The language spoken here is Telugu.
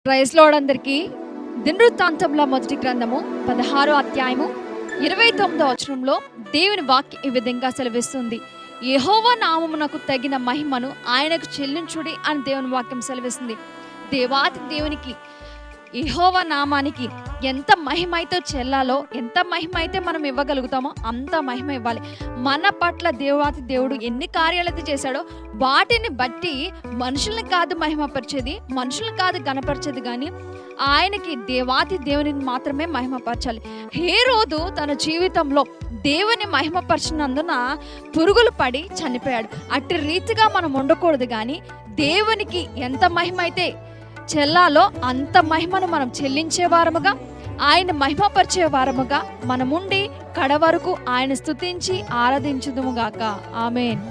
ప్రైజ్ లార్డ్ అందరికీ. దినవృత్తాంతముల మొదటి గ్రంథము 16వ అధ్యాయము 29వ వచనంలో దేవుని వాక్యం ఈ విధంగా సెలవిస్తుంది. యెహోవా నామమునకు తగిన మహిమను ఆయనకు చెల్లించుడి అని దేవుని వాక్యం సెలవిస్తుంది. దేవాతి దేవునికి, యెహోవా నామానికి ఎంత మహిమ అయితే చెల్లాలో, ఎంత మహిమ అయితే మనం ఇవ్వగలుగుతామో అంత మహిమ ఇవ్వాలి. మన పట్ల దేవాతి దేవుడు ఎన్ని కార్యాలైతే చేశాడో వాటిని బట్టి మనుషుల్ని కాదు మహిమపరిచేది, మనుషుల్ని కాదు గణపరిచేది, కానీ ఆయనకి దేవాతి దేవుని మాత్రమే మహిమపరచాలి. హేరోదు తన జీవితంలో దేవుని మహిమపరిచినందున పురుగులు పడి చనిపోయాడు. అట్టి రీతిగా మనం ఉండకూడదు, కానీ దేవునికి ఎంత మహిమ అయితే చెల్లాలో అంత మహిమను మనం చెల్లించే వారముగా, ఆయన మహిమపరిచే వారముగా మనముండి కడ వరకు ఆయన స్తుతించి ఆరాధించుదుముగాక. ఆమేన్.